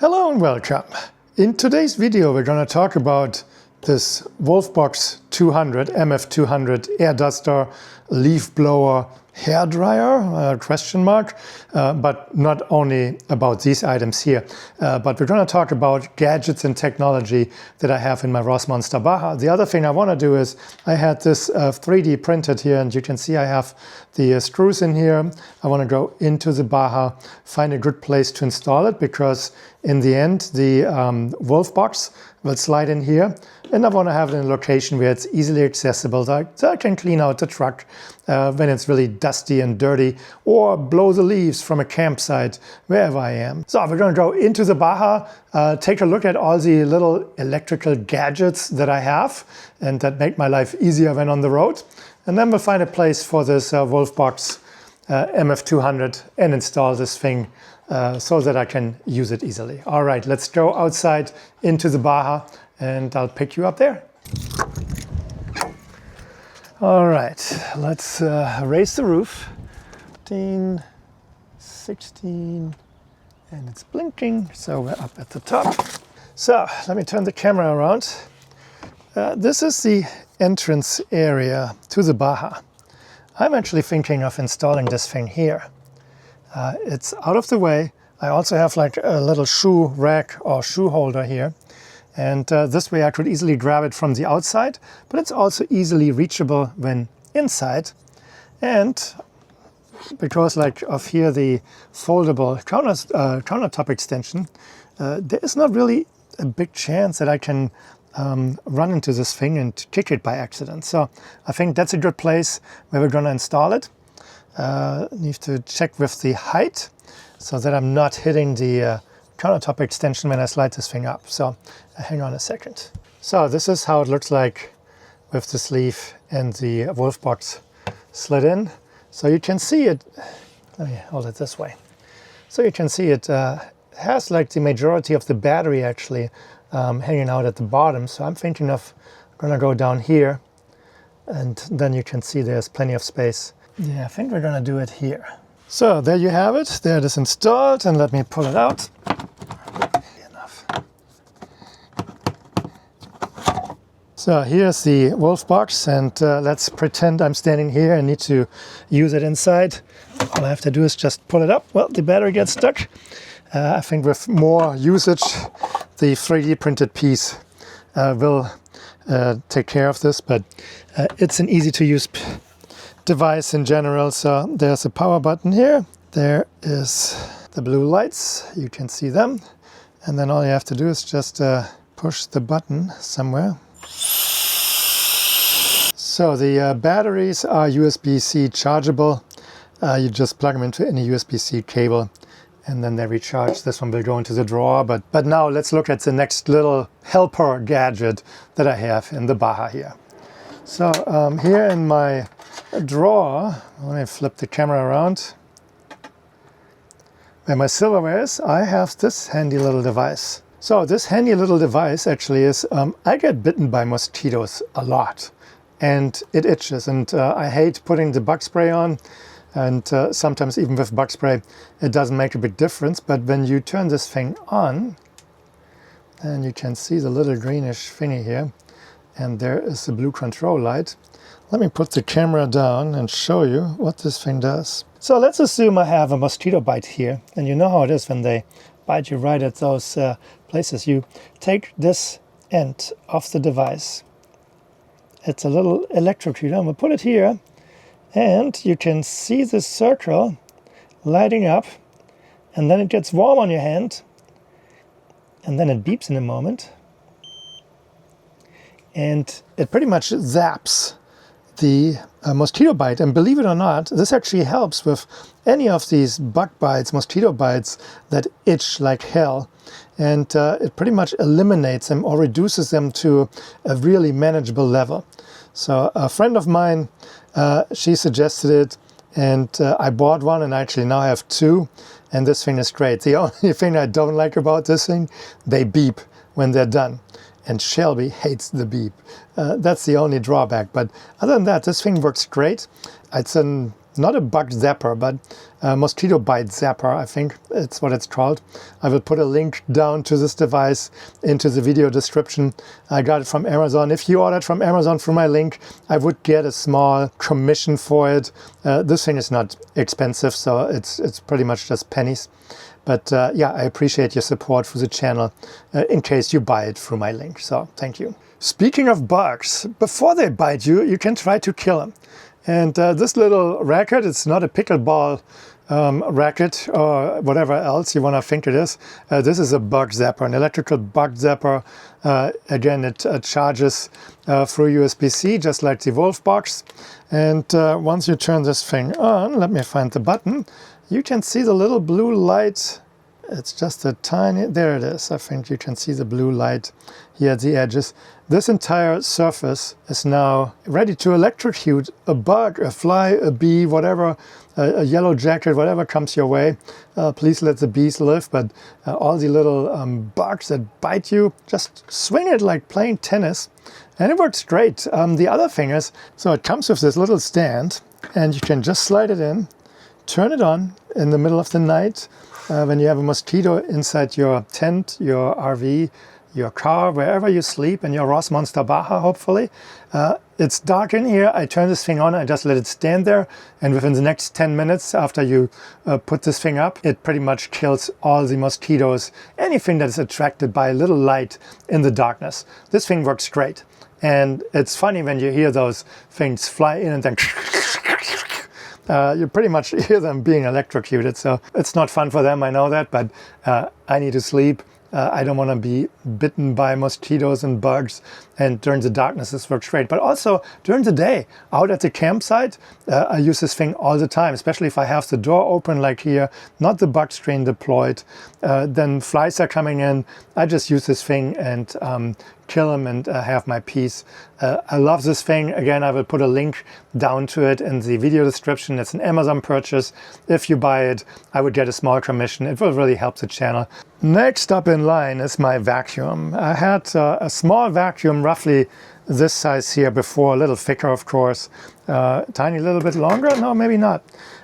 Hello and welcome. In today's video we're going to talk about this Wolfbox 200 MF200 air duster, leaf blower, hair dryer, question mark, but not only about these items here, but we're going to talk about gadgets and technology that I have in my Rossmonster Baja. The other thing I want to do is I had this 3D printed here, and you can see I have the screws in here. I want to go into the Baja, find a good place to install it, because in the end the Wolfbox will slide in here, and I want to have it in a location where it's easily accessible, so I can clean out the truck when it's really dusty and dirty, or blow the leaves from a campsite wherever I am. So we're going to go into the Baja, take a look at all the little electrical gadgets that I have and that make my life easier when on the road, and then we'll find a place for this Wolfbox MF200 and install this thing so that I can use it easily. All right, let's go outside into the Baja and I'll pick you up there. All right, let's raise the roof. 15, 16, and it's blinking, so we're up at the top. So let me turn the camera around. This is the entrance area to the Baja. I'm actually thinking of installing this thing here. It's out of the way. I also have like a little shoe rack or shoe holder here. And this way I could easily grab it from the outside, but it's also easily reachable when inside. And because like of here the foldable countertop extension, there is not really a big chance that I can run into this thing and kick it by accident. So I think that's a good place where we're going to install it. Need to check with the height so that I'm not hitting the countertop extension when I slide this thing up. So hang on a second. So this is how it looks like with the sleeve and the Wolfbox slid in. So you can see it, let me hold it this way. So you can see it has like the majority of the battery actually hanging out at the bottom. So I'm thinking of gonna go down here, and then you can see there's plenty of space. Yeah, I think we're gonna do it here. So there you have it. There it is installed, and let me pull it out. Enough. So here's the Wolfbox, and let's pretend I'm standing here and need to use it inside. All I have to do is just pull it up. Well, the battery gets stuck. I think with more usage, the 3D printed piece will take care of this, but it's an easy to use device in general. So there's a power button here. There is the blue lights. You can see them. And then all you have to do is just push the button somewhere. So the batteries are USB-C chargeable. You just plug them into any USB-C cable and then they recharge. This one will go into the drawer. But now let's look at the next little helper gadget that I have in the Baja here. So here in my drawer, let me flip the camera around, where my silverware is, I have this handy little device. So this handy little device actually is, I get bitten by mosquitoes a lot and it itches, and I hate putting the bug spray on, and sometimes even with bug spray it doesn't make a big difference, but when you turn this thing on, and you can see the little greenish thingy here, and there is the blue control light. Let me put the camera down and show you what this thing does. So let's assume I have a mosquito bite here, and you know how it is when they bite you right at those places. You take this end of the device. It's a little electrocutor. I'm going to put it here, and you can see this circle lighting up, and then it gets warm on your hand, and then it beeps in a moment. And it pretty much zaps the mosquito bite. And believe it or not, this actually helps with any of these bug bites, mosquito bites that itch like hell. And it pretty much eliminates them or reduces them to a really manageable level. So a friend of mine, she suggested it, and I bought one, and I actually now have two, and this thing is great. The only thing I don't like about this thing, they beep when they're done. and Shelby hates the beep. That's the only drawback, but other than that, this thing works great. It's not a bug zapper, but a mosquito bite zapper, I think it's what it's called. I will put a link down to this device into the video description. I got it from Amazon. If you ordered from Amazon through my link, I would get a small commission for it. This thing is not expensive, so it's pretty much just pennies. But yeah, I appreciate your support for the channel in case you buy it through my link. So thank you. Speaking of bugs, before they bite you, you can try to kill them. And this little racket, it's not a pickleball racket or whatever else you want to think it is. This is a bug zapper, an electrical bug zapper. Again, it charges through USB-C, just like the Wolfbox. And once you turn this thing on, let me find the button, you can see the little blue light. It's just a tiny, there it is. I think you can see the blue light here at the edges. This entire surface is now ready to electrocute a bug, a fly, a bee, whatever, a yellow jacket, whatever comes your way. Please let the bees live, but all the little bugs that bite you, just swing it like playing tennis. And it works great. The other thing is, so it comes with this little stand, and you can just slide it in, turn it on in the middle of the night when you have a mosquito inside your tent, your RV, your car, wherever you sleep, in your Rossmonster Baja, hopefully. It's dark in here. I turn this thing on, I just let it stand there, and within the next 10 minutes after you put this thing up, it pretty much kills all the mosquitoes, anything that is attracted by a little light in the darkness. This thing works great. And it's funny when you hear those things fly in and then you pretty much hear them being electrocuted. So it's not fun for them, I know that, but I need to sleep. I don't want to be bitten by mosquitoes and bugs, and during the darkness this works great. But also during the day, out at the campsite, I use this thing all the time, especially if I have the door open like here, not the bug screen deployed, then flies are coming in, I just use this thing and kill them and have my peace. I love this thing. Again, I will put a link down to it in the video description. It's an Amazon purchase. If you buy it, I would get a small commission. It will really help the channel. Next up in line is my vacuum. I had a small vacuum, roughly this size here before, a little thicker, of course. Tiny little bit longer? No, maybe not.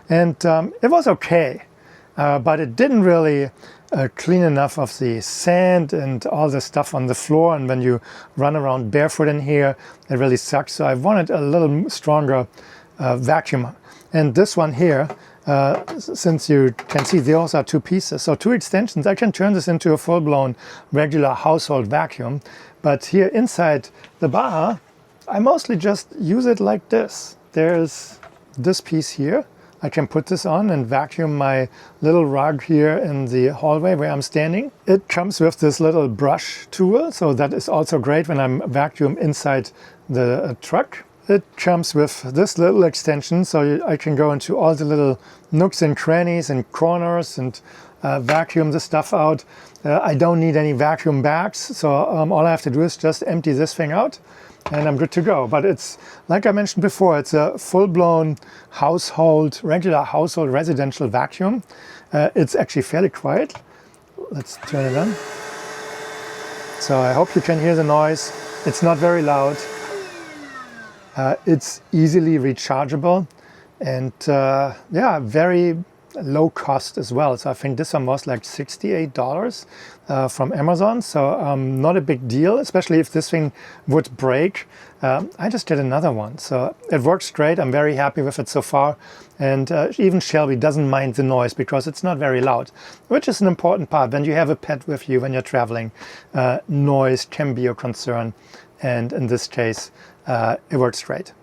And it was okay, but it didn't really clean enough of the sand and all the stuff on the floor, and when you run around barefoot in here, it really sucks. So I wanted a little stronger vacuum. And this one here, since you can see those are two pieces, so two extensions, I can turn this into a full-blown regular household vacuum. But here inside the Baja, I mostly just use it like this. There's this piece here. I can put this on and vacuum my little rug here in the hallway where I'm standing. It comes with this little brush tool, so that is also great when I'm vacuum inside the truck. It comes with this little extension, so I can go into all the little nooks and crannies and corners and vacuum the stuff out. I don't need any vacuum bags, so all I have to do is just empty this thing out and I'm good to go. But it's, like I mentioned before, it's a full-blown household, regular household residential vacuum. It's actually fairly quiet. Let's turn it on. So I hope you can hear the noise. It's not very loud. It's easily rechargeable and yeah, very low cost as well. So I think this one was like $68 from Amazon. So not a big deal, especially if this thing would break. I just did another one. So it works great. I'm very happy with it so far. And even Shelby doesn't mind the noise because it's not very loud, which is an important part. When you have a pet with you, when you're traveling, noise can be a concern. And in this case, it works great.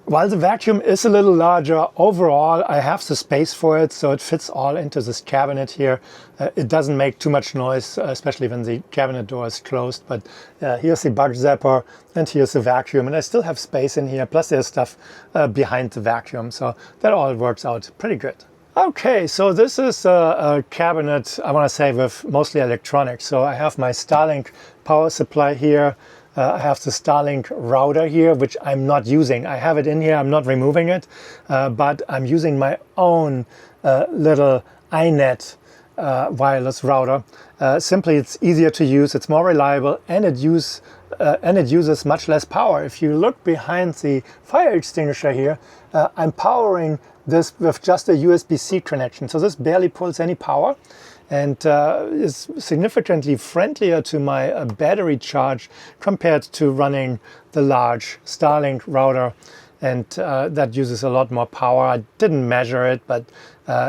While the vacuum is a little larger, overall I have the space for it, so it fits all into this cabinet here. It doesn't make too much noise, especially when the cabinet door is closed. But here's the bug zapper and here's the vacuum, and I still have space in here, plus there's stuff behind the vacuum, so that all works out pretty good. Okay, so this is a cabinet, I want to say, with mostly electronics. So I have my Starlink power supply here. I have the Starlink router here, which I'm not using. I have it in here, I'm not removing it, but I'm using my own little iNet wireless router. Simply, it's easier to use, it's more reliable, and it uses much less power. If you look behind the fire extinguisher here, I'm powering this with just a USB-C connection. So this barely pulls any power, and is significantly friendlier to my battery charge compared to running the large Starlink router, and that uses a lot more power. I didn't measure it, but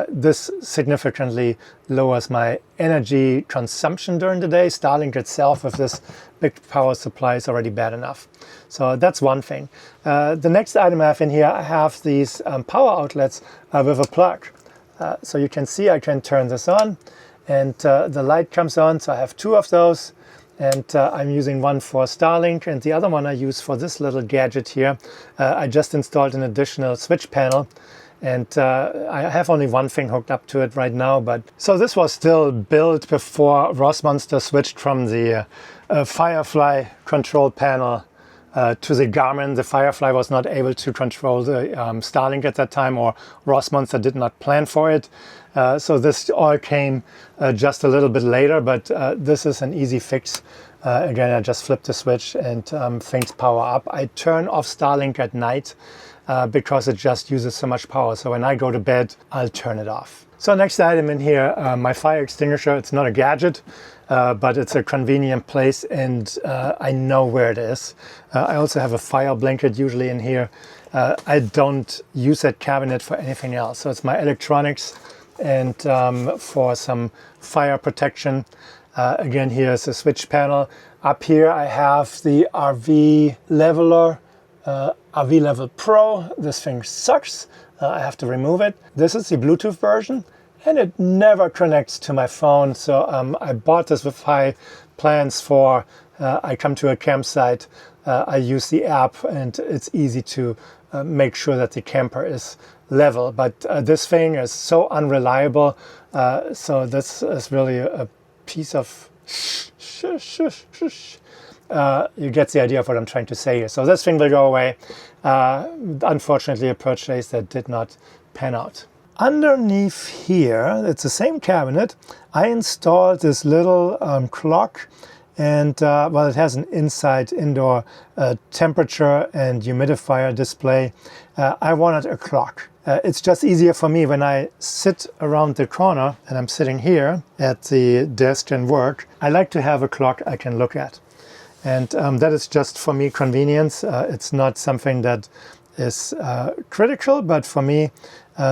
this significantly lowers my energy consumption during the day. Starlink itself with this big power supply is already bad enough. So that's one thing. The next item I have in here, I have these power outlets with a plug. So you can see I can turn this on, and the light comes on. So I have two of those, and I'm using one for Starlink, and the other one I use for this little gadget here. I just installed an additional switch panel, and I have only one thing hooked up to it right now. But so this was still built before Rossmonster switched from the Firefly control panel to the Garmin. The Firefly was not able to control the Starlink at that time, or Rossmonster did not plan for it. So this all came just a little bit later, but this is an easy fix. Again, I just flip the switch and things power up. I turn off Starlink at night because it just uses so much power. So when I go to bed, I'll turn it off. So next item in here, my fire extinguisher. It's not a gadget, but it's a convenient place, and I know where it is. I also have a fire blanket usually in here. I don't use that cabinet for anything else. So it's my electronics, and for some fire protection. Again, here's a switch panel. Up here I have the RV Leveler, RV Level Pro. This thing sucks. I have to remove it. This is the Bluetooth version, and it never connects to my phone. So I bought this with high plans for I come to a campsite, I use the app, and it's easy to make sure that the camper is level. But this thing is so unreliable. So this is really a piece of you get the idea of what I'm trying to say here. So this thing will go away. Unfortunately, a purchase that did not pan out. Underneath here, it's the same cabinet. I installed this little clock, and well, it has an inside indoor temperature and humidifier display. I wanted a clock. It's just easier for me when I sit around the corner, and I'm sitting here at the desk and work. I like to have a clock I can look at. And that is just for me convenience. It's not something that is critical, but for me,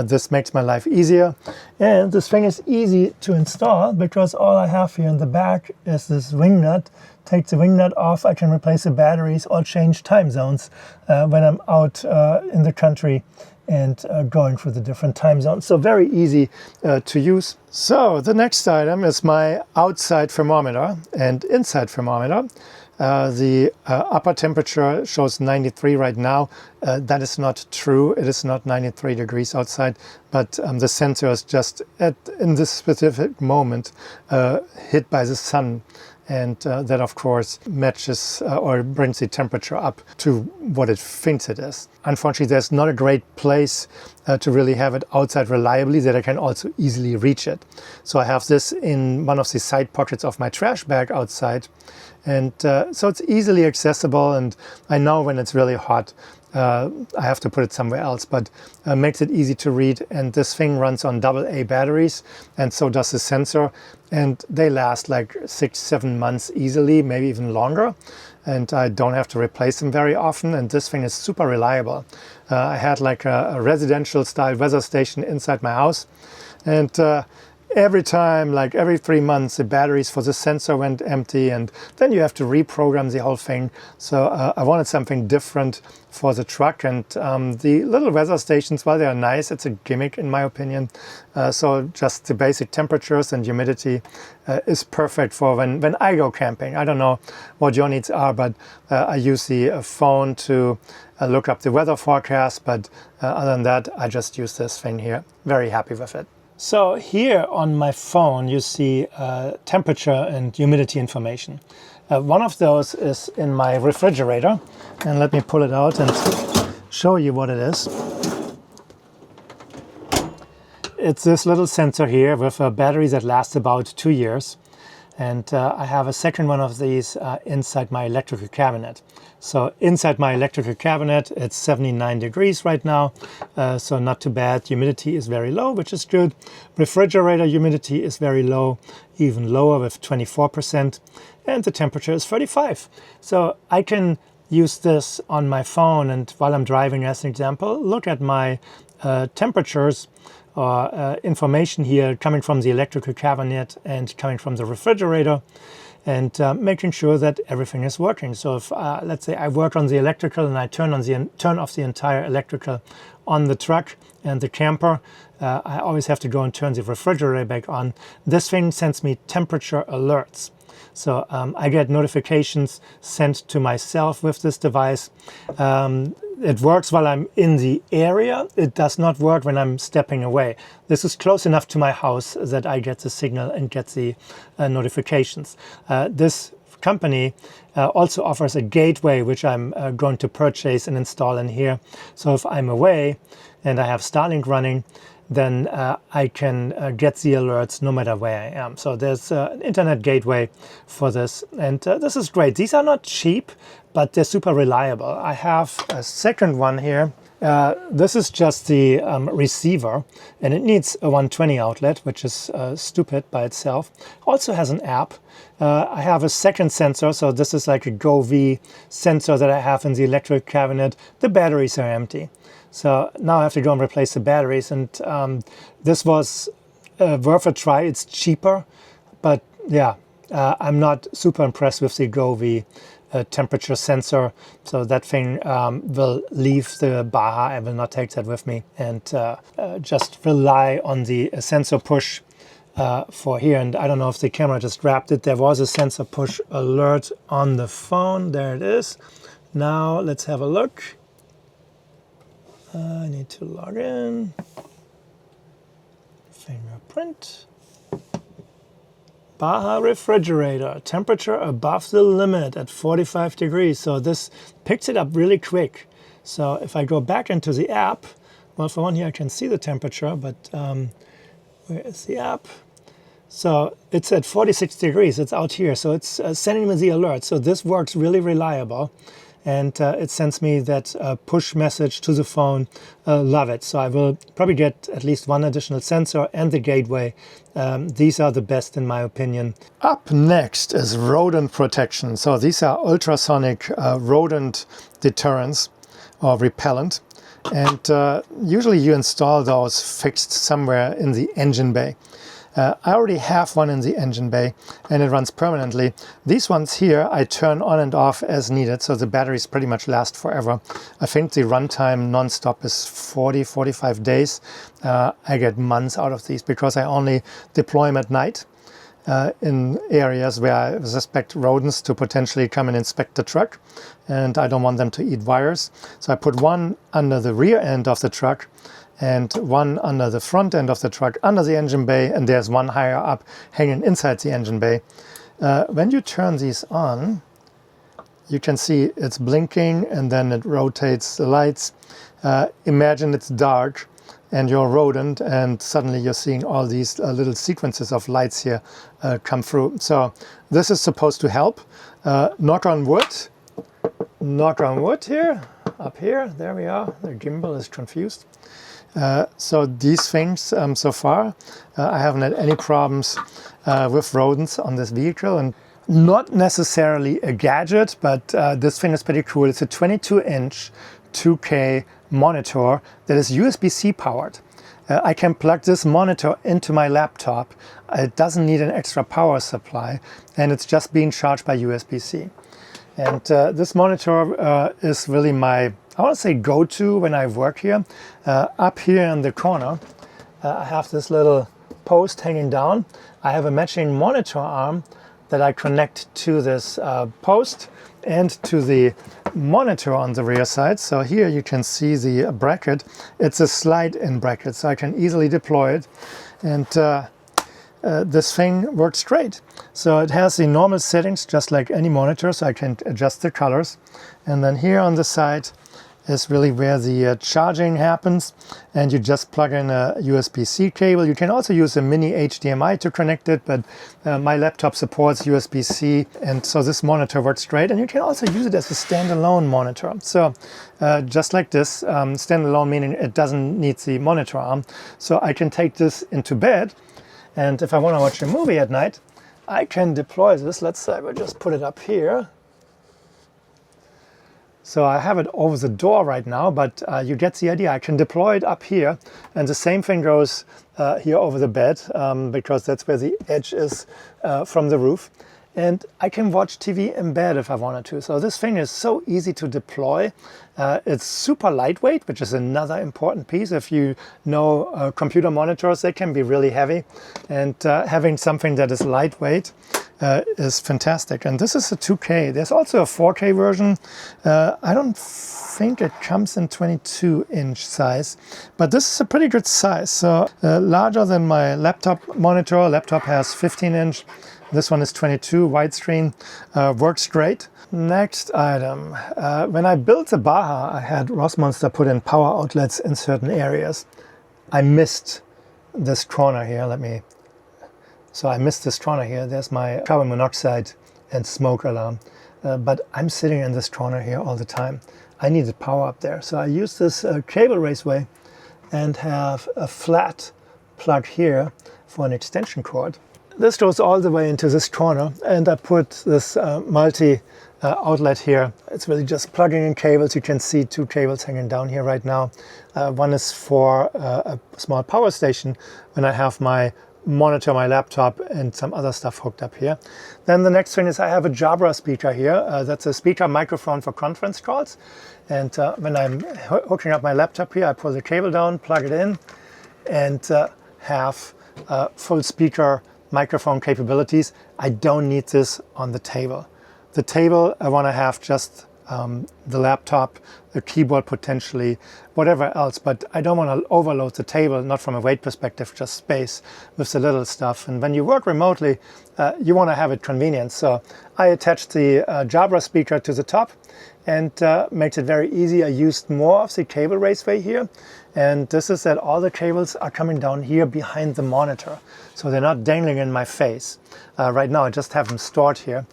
this makes my life easier. And this thing is easy to install because all I have here in the back is this wing nut. Take the wing nut off, I can replace the batteries or change time zones when I'm out in the country and going through the different time zones. So very easy to use. So the next item is my outside thermometer and inside thermometer. The upper temperature shows 93 right now. That is not true. It is not 93 degrees outside, but the sensor is just in this specific moment hit by the sun. And that, of course, matches or brings the temperature up to what it thinks it is. Unfortunately, there's not a great place to really have it outside reliably that I can also easily reach it. So I have this in one of the side pockets of my trash bag outside. And so it's easily accessible, and I know when it's really hot, I have to put it somewhere else, but makes it easy to read. And this thing runs on AA batteries, and so does the sensor. And they last like 6-7 months easily, maybe even longer. And I don't have to replace them very often. And this thing is super reliable. I had like a residential style weather station inside my house. And every time, like every 3 months, the batteries for the sensor went empty, and then you have to reprogram the whole thing. So I wanted something different for the truck, and the little weather stations, while they are nice, it's a gimmick in my opinion. So just the basic temperatures and humidity is perfect for when I go camping. I don't know what your needs are, but I use the phone to look up the weather forecast, but other than that, I just use this thing here. Very happy with it. So here on my phone, you see temperature and humidity information. One of those is in my refrigerator, and let me pull it out and show you what it is. It's this little sensor here with a battery that lasts about 2 years. And I have a second one of these inside my electrical cabinet. So inside my electrical cabinet, it's 79 degrees right now, so not too bad. Humidity is very low, which is good. Refrigerator humidity is very low, even lower with 24%. And the temperature is 35. So I can use this on my phone, and while I'm driving, as an example, look at my temperatures or information here coming from the electrical cabinet and coming from the refrigerator, and making sure that everything is working. So if let's say I work on the electrical and I turn off the entire electrical on the truck and the camper, I always have to go and turn the refrigerator back on. This thing sends me temperature alerts. So I get notifications sent to myself with this device. It works while I'm in the area. It does not work when I'm stepping away. This is close enough to my house that I get the signal and get the notifications. This company also offers a gateway, which I'm going to purchase and install in here. So if I'm away and I have Starlink running, then I can get the alerts no matter where I am. So there's an internet gateway for this, and this is great. These are not cheap, but they're super reliable. I have a second one here. This is just the receiver, and it needs a 120 outlet, which is stupid by itself. Also has an app. I have a second sensor, so this is like a Govee sensor that I have in the electric cabinet. The batteries are empty. So now I have to go and replace the batteries, and this was worth a try. It's cheaper, but yeah, I'm not super impressed with the Govee temperature sensor. So that thing will leave the Baja. I will not take that with me, and just rely on the SensorPush for here. And I don't know if the camera just grabbed it. There was a SensorPush alert on the phone. There it is. Now let's have a look. I need to log in. Fingerprint. Baja refrigerator, temperature above the limit at 45 degrees. So this picks it up really quick. So if I go back into the app, well, for one here I can see the temperature, but where is the app? So it's at 46 degrees, it's out here. So it's sending me the alert. So this works really reliable. And it sends me that push message to the phone. Love it. So I will probably get at least one additional sensor and the gateway. These are the best in my opinion. Up next is rodent protection. So these are ultrasonic rodent deterrents or repellent. And usually you install those fixed somewhere in the engine bay. I already have one in the engine bay, and it runs permanently. These ones here I turn on and off as needed, so the batteries pretty much last forever. I think the runtime non-stop is 40-45 days. I get months out of these because I only deploy them at night in areas where I suspect rodents to potentially come and inspect the truck, and I don't want them to eat wires. So I put one under the rear end of the truck and one under the front end of the truck, under the engine bay, and there's one higher up hanging inside the engine bay. When you turn these on, you can see it's blinking and then it rotates the lights. Imagine it's dark and you're a rodent, and suddenly you're seeing all these little sequences of lights here come through. So this is supposed to help. Knock on wood here, up here, there we are. The gimbal is confused. So these things, so far, I haven't had any problems with rodents on this vehicle, and not necessarily a gadget, but this thing is pretty cool. It's a 22-inch 2K monitor that is USB-C powered. I can plug this monitor into my laptop. It doesn't need an extra power supply, and it's just being charged by USB-C. And this monitor is really my, I want to say, go-to when I work here. Up here in the corner, I have this little post hanging down. I have a matching monitor arm that I connect to this post and to the monitor on the rear side. So here you can see the bracket. It's a slide-in bracket, so I can easily deploy it. And this thing works great. So it has the normal settings just like any monitor, so I can adjust the colors. And then here on the side is really where the charging happens, and you just plug in a USB-C cable. You can also use a mini HDMI to connect it, but my laptop supports USB-C, and so this monitor works great. And you can also use it as a standalone monitor. So just like this, standalone meaning it doesn't need the monitor arm. So I can take this into bed, and if I want to watch a movie at night, I can deploy this. Let's say we'll just put it up here. So I have it over the door right now, but you get the idea. I can deploy it up here, and the same thing goes here over the bed, because that's where the edge is from the roof. And I can watch TV in bed if I wanted to. So this thing is so easy to deploy. It's super lightweight, which is another important piece. If you know computer monitors, they can be really heavy. And having something that is lightweight is fantastic. And this is a 2K. There's also a 4K version. I don't think it comes in 22-inch size, but this is a pretty good size. So larger than my laptop monitor. Laptop has 15-inch. This one is 22, widescreen, works great. Next item. When I built the Baja, I had Rossmonster put in power outlets in certain areas. I missed this corner here. So I missed this corner here. There's my carbon monoxide and smoke alarm. But I'm sitting in this corner here all the time. I needed power up there. So I used this cable Raceway and have a flat plug here for an extension cord. This goes all the way into this corner, and I put this multi outlet here. It's really just plugging in cables. You can see two cables hanging down here right now. One is for a small power station when I have my monitor, my laptop, and some other stuff hooked up here. Then the next thing is I have a Jabra speaker here. That's a speaker microphone for conference calls. And when I'm hooking up my laptop here, I pull the cable down, plug it in, and have full speaker microphone capabilities. I don't need this on the table. The table, I want to have just the laptop, the keyboard potentially, whatever else, but I don't want to overload the table, not from a weight perspective, just space with the little stuff. And when you work remotely, you want to have it convenient. So I attached the Jabra speaker to the top, and makes it very easy. I used more of the cable Raceway here, and this is that all the cables are coming down here behind the monitor, so they're not dangling in my face. Right now I just have them stored here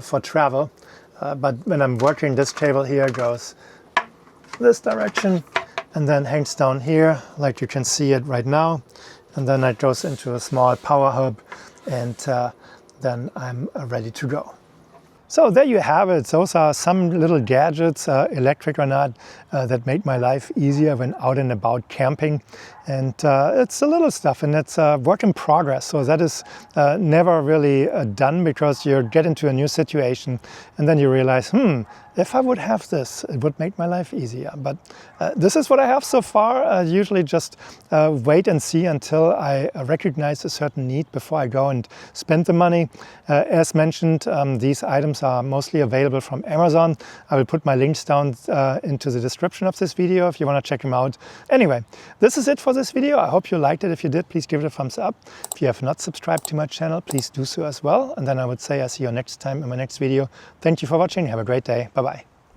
for travel, but when I'm working, this cable here goes this direction and then hangs down here, like you can see it right now, and then it goes into a small power hub, and then I'm ready to go. So there you have it. Those are some little gadgets, electric or not, that make my life easier when out and about camping. And it's a little stuff, and it's a work in progress. So that is never really done, because you get into a new situation and then you realize, if I would have this, it would make my life easier. But this is what I have so far. Usually just wait and see until I recognize a certain need before I go and spend the money. As mentioned, these items are mostly available from Amazon. I will put my links down into the description of this video if you want to check them out. Anyway, this is it for this video. I hope you liked it. If you did, please give it a thumbs up. If you have not subscribed to my channel, please do so as well. And then I would say I'll see you next time in my next video. Thank you for watching. Have a great day. Bye-bye.